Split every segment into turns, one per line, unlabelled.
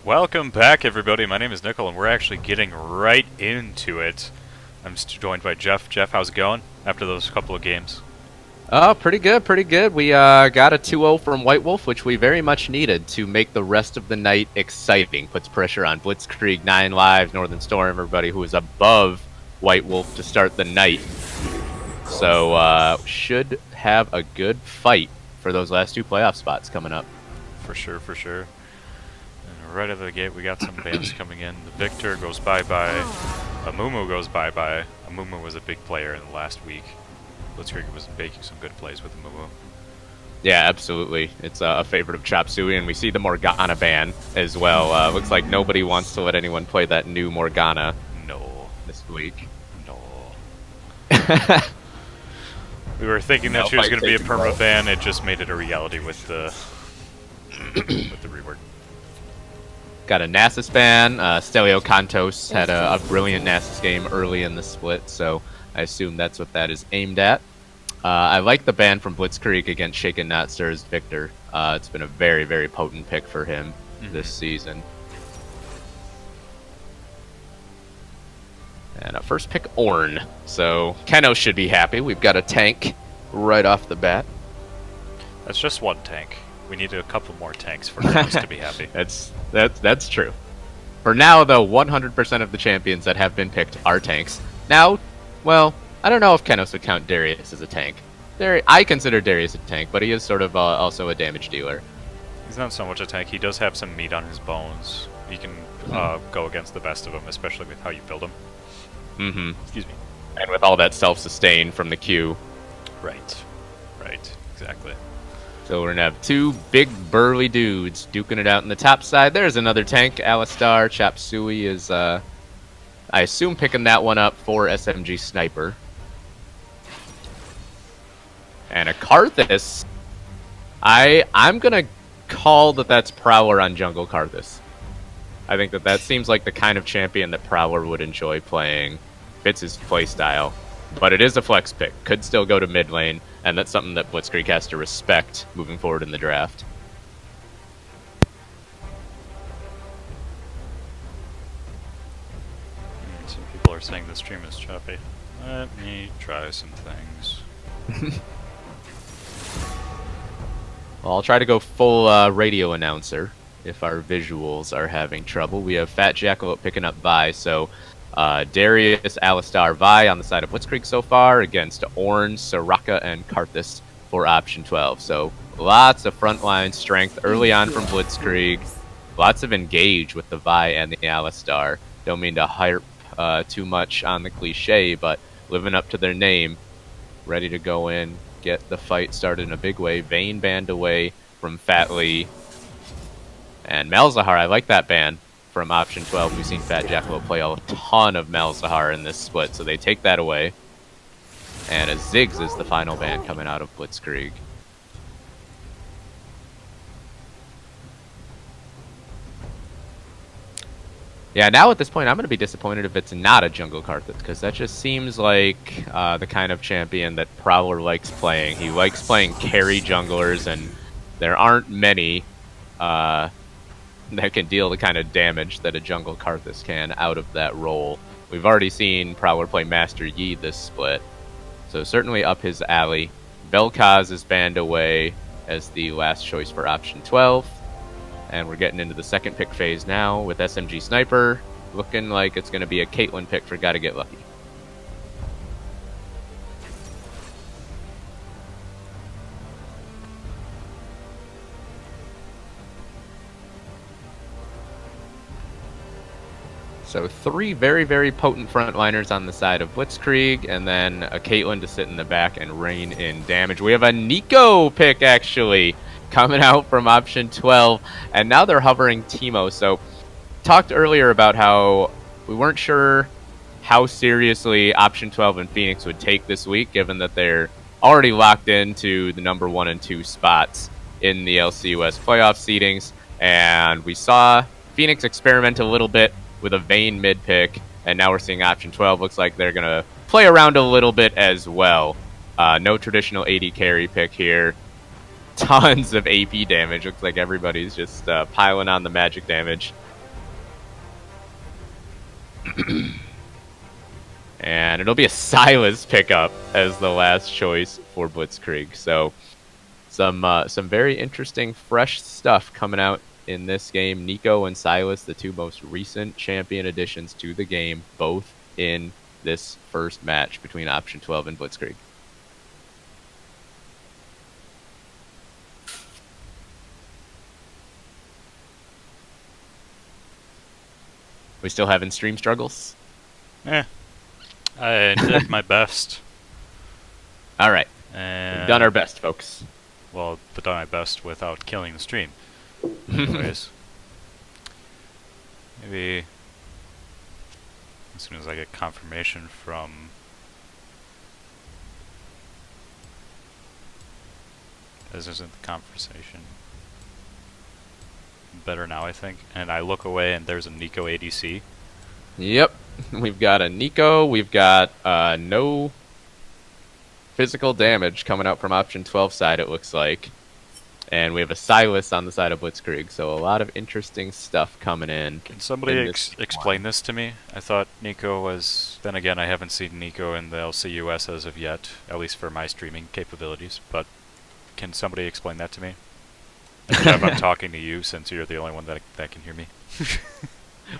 Welcome back, everybody. My name is Nickel, and we're actually getting right into it. I'm joined by Jeff. Jeff, how's it going after those couple of games?
Oh, pretty good, pretty good. We got a 2-0 from White Wolf, which we very much needed to make the rest of the night exciting. Puts pressure on Blitzkrieg, 9 Lives, Northern Storm, everybody who is above White Wolf to start the night. So should have a good fight for those last two playoff spots coming up.
For sure, for sure. And right out of the gate, we got some bans coming in. The Victor goes bye-bye. Amumu goes bye-bye. Amumu was a big player in the last week. Blitzkrieg was making some good plays with Amumu.
Yeah, absolutely. It's a favorite of Chop Suey, and we see the Morgana ban as well. Looks like nobody wants to let anyone play that new Morgana this week.
No. We were thinking that she was going to be a perma ban. It just made it a reality with the with the rework.
Got a Nasus ban. Stelio Kantos had a brilliant Nasus game early in the split, so I assume that's what that is aimed at. I like the ban from Blitzkrieg against Shaken Not Stir's Victor. It's been a very, very potent pick for him this season. And first pick Ornn. So Keno should be happy. We've got a tank right off the bat.
That's just one tank. We need a couple more tanks for us to be happy.
That's true. For now, though, 100% of the champions that have been picked are tanks. Now, well, I don't know if Kenos would count Darius as a tank. I consider Darius a tank, but he is sort of also a damage dealer.
He's not so much a tank. He does have some meat on his bones. He can go against the best of them, especially with how you build him. Excuse me.
And with all that self-sustain from the Q.
Right, exactly.
So we're going to have two big burly dudes duking it out in the top side. There's another tank. Alistar. Chop Suey is, I assume, picking that one up for SMG Sniper. And a Karthus. I'm going to call that's Prowler on Jungle Karthus. I think that seems like the kind of champion that Prowler would enjoy playing. Fits his playstyle. But it is a flex pick. Could still go to mid lane, and that's something that Blitzkrieg has to respect moving forward in the draft.
Some people are saying the stream is choppy. Let me try some things.
Well, I'll try to go full radio announcer if our visuals are having trouble. We have Fat Jackalope picking up Vi, so Darius, Alistar, Vi on the side of Blitzkrieg so far against Ornn, Soraka, and Karthus for option 12. So lots of frontline strength early on from Blitzkrieg. Lots of engage with the Vi and the Alistar. Don't mean to harp too much on the cliche, but living up to their name. Ready to go in, get the fight started in a big way. Vayne banned away from Fat Lee. And Malzahar, I like that ban from option 12. We've seen Fat Jackalope play a ton of Malzahar in this split, so they take that away. And a Ziggs is the final ban coming out of Blitzkrieg. Yeah, now at this point, I'm going to be disappointed if it's not a Jungle Karthus, because that just seems like the kind of champion that Prowler likes playing. He likes playing carry junglers, and there aren't many that can deal the kind of damage that a Jungle Karthus can out of that role. We've already seen Prowler play Master Yi this split, so certainly up his alley. Vel'Koz is banned away as the last choice for option 12. And we're getting into the second pick phase now with SMG Sniper. Looking like it's going to be a Caitlyn pick for Gotta Get Lucky. So three very, very potent frontliners on the side of Blitzkrieg, and then a Caitlyn to sit in the back and rein in damage. We have a Nico pick, actually, coming out from option 12, and now they're hovering Teemo. So talked earlier about how we weren't sure how seriously option 12 and Phoenix would take this week, given that they're already locked into the number 1 and 2 spots in the LCUS playoff seedings. And we saw Phoenix experiment a little bit with a Vayne mid pick, and now we're seeing option 12. Looks like they're going to play around a little bit as well. No traditional AD carry pick here. Tons of AP damage. Looks like everybody's just piling on the magic damage. And it'll be a Silas pickup as the last choice for Blitzkrieg. So some very interesting, fresh stuff coming out in this game. Nico and Silas, the two most recent champion additions to the game, both in this first match between Option 12 and Blitzkrieg. We still having stream struggles?
I did my best.
All right.
And
We've done our best, folks.
Well, but done my best without killing the stream. Anyways. Maybe as soon as I get confirmation from... This isn't the conversation. Better now, I think. And I look away and there's a Nico ADC.
Yep. We've got a Nico. We've got no physical damage coming out from Option 12 side, it looks like. And we have a Silas on the side of Blitzkrieg. So a lot of interesting stuff coming in.
Can somebody explain this to me? I thought Nico was... Then again, I haven't seen Nico in the LCUS as of yet, at least for my streaming capabilities. But can somebody explain that to me? And Jeff, I'm talking to you since you're the only one that can hear me.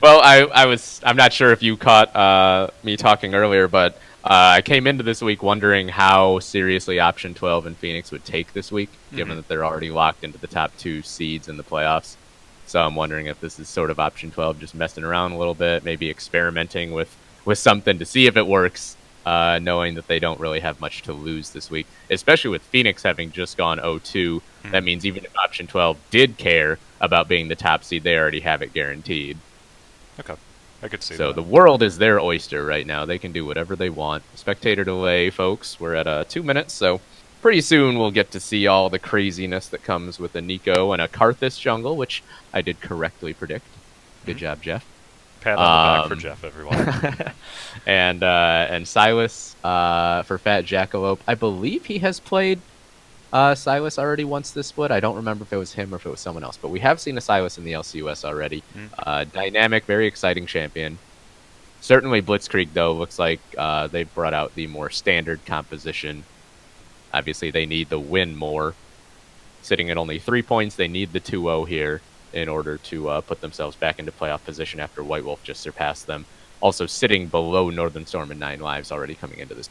Well, I'm not sure if you caught me talking earlier, but I came into this week wondering how seriously Option 12 and Phoenix would take this week, given that they're already locked into the top 2 seeds in the playoffs. So I'm wondering if this is sort of Option 12 just messing around a little bit, maybe experimenting with something to see if it works, knowing that they don't really have much to lose this week, especially with Phoenix having just gone 0-2. That means even if Option 12 did care about being the top seed, they already have it guaranteed.
Okay, I could see that.
So the world is their oyster right now. They can do whatever they want. Spectator delay, folks. We're at 2 minutes, so pretty soon we'll get to see all the craziness that comes with a Nico and a Karthus jungle, which I did correctly predict. Good job, Jeff.
Pat on the back for Jeff, everyone.
and Silas for Fat Jackalope. I believe he has played Silas already once this split. I don't remember if it was him or if it was someone else, but we have seen a Silas in the LCUS already. Dynamic, very exciting champion. Certainly Blitzkrieg, though, looks like they brought out the more standard composition. Obviously, they need the win more. Sitting at only 3 points, they need the 2-0 here in order to put themselves back into playoff position after White Wolf just surpassed them. Also sitting below Northern Storm and 9 lives already coming into this.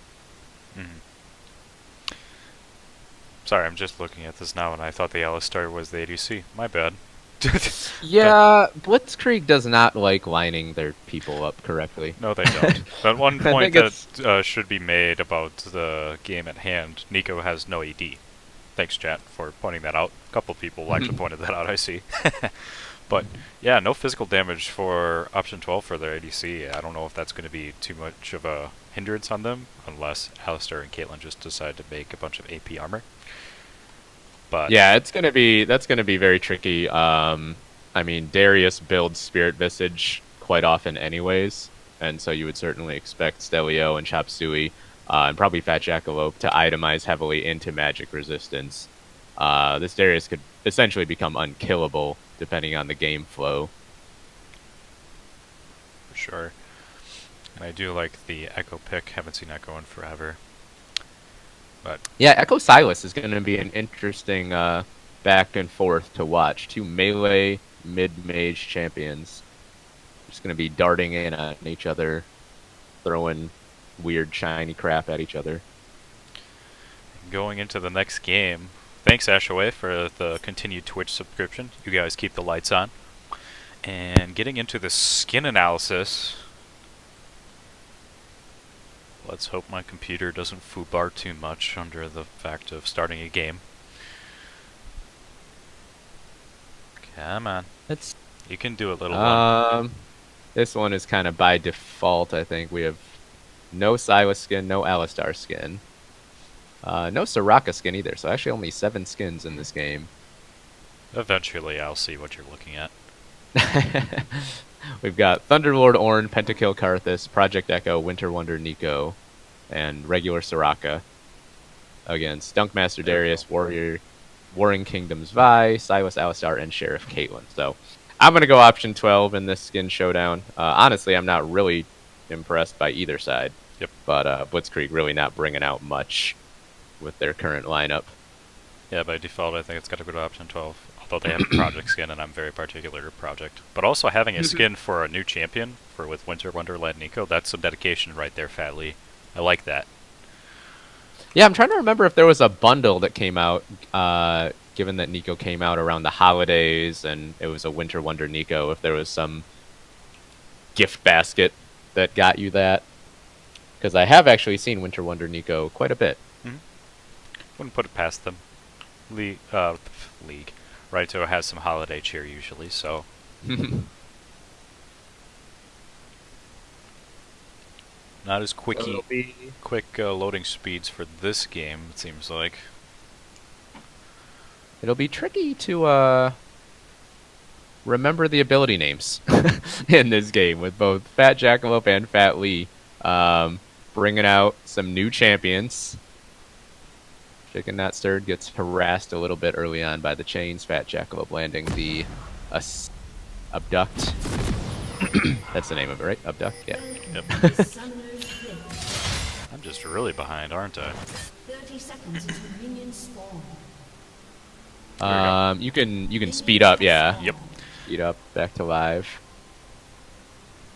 Sorry, I'm just looking at this now, and I thought the Alistar was the ADC. My bad.
Yeah, Blitzkrieg does not like lining their people up correctly.
No, they don't. But one point that should be made about the game at hand, Nico has no AD. Thanks, chat, for pointing that out. A couple people actually pointed that out, I see. But, yeah, no physical damage for Option 12 for their ADC. I don't know if that's going to be too much of a hindrance on them, unless Alistar and Caitlyn just decide to make a bunch of AP armor. But
yeah, that's gonna be very tricky. I mean, Darius builds Spirit Visage quite often anyways, and so you would certainly expect Stelio and Chop Suey and probably Fat Jackalope to itemize heavily into magic resistance. This Darius could essentially become unkillable depending on the game flow.
For sure. And I do like the Echo pick. Haven't seen Echo in forever. But
yeah, Echo Silas is going to be an interesting back and forth to watch. 2 melee mid-mage champions. Just going to be darting in on each other, throwing weird shiny crap at each other.
Going into the next game, thanks Ashaway for the continued Twitch subscription. You guys keep the lights on. And getting into the skin analysis. Let's hope my computer doesn't foobar too much under the fact of starting a game. Come on. You can do a little one.
This one is kind of by default, I think. We have no Silas skin, no Alistar skin. No Soraka skin either, so actually only 7 skins in this game.
Eventually I'll see what you're looking at.
We've got Thunderlord Ornn, Pentakill Karthus, Project Echo, Winter Wonder Nico, and regular Soraka against Dunkmaster Darius, Warring Kingdoms Vi, Silas Alistar, and Sheriff Caitlyn. So I'm gonna go option 12 in this skin showdown. Honestly, I'm not really impressed by either side.
Yep.
But Blitzkrieg really not bringing out much with their current lineup.
Yeah, by default, I think it's got to go to option 12. Although they have a project skin, and I'm very particular to project. But also having a skin for a new champion with Winter Wonderland Nico, that's some dedication right there, Fat Lee. I like that.
Yeah, I'm trying to remember if there was a bundle that came out, given that Nico came out around the holidays and it was a Winter Wonder Nico, if there was some gift basket that got you that. Because I have actually seen Winter Wonder Nico quite a bit.
Wouldn't put it past them. League. Raito has some holiday cheer usually, so. Not as quick loading speeds for this game, it seems like.
It'll be tricky to remember the ability names in this game with both Fat Jackalope and Fat Lee bringing out some new champions. Chicken Not Stirred gets harassed a little bit early on by the chains. Fat Jackalope landing the Abduct. That's the name of it, right? Abduct? Yeah.
Yep. I'm just really behind, aren't I?
30 seconds until minions
There
spawn.
You can speed up, yeah.
Yep.
Speed up, back to live.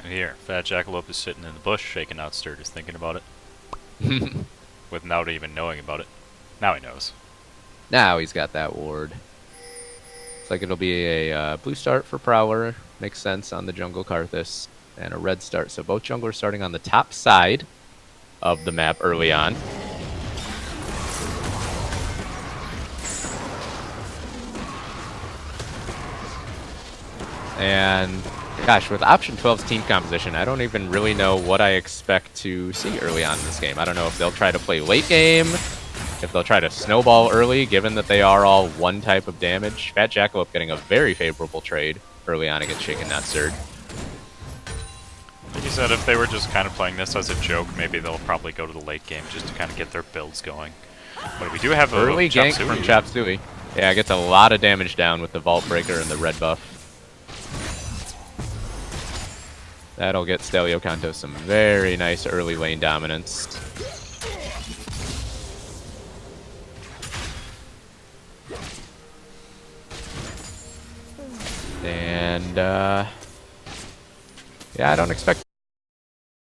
And here, Fat Jackalope is sitting in the bush, shaking out Stirred, is thinking about it. Without even knowing about it. Now he knows.
Now he's got that ward. Looks like it'll be a blue start for Prowler. Makes sense on the jungle Karthus. And a red start. So both junglers starting on the top side of the map early on. And gosh, with option 12's team composition, I don't even really know what I expect to see early on in this game. I don't know if they'll try to play late game, if they'll try to snowball early, given that they are all one type of damage. Fat Jackalope getting a very favorable trade early on against Chicken Not Stirred.
Like you said, if they were just kind of playing this as a joke, maybe they'll probably go to the late game just to kind of get their builds going. But we do have a
early
Chop
gank
Suey.
from Chop Suey. Yeah, gets a lot of damage down with the Vault Breaker and the red buff. That'll get Stelio Kanto some very nice early lane dominance. And, yeah, I don't expect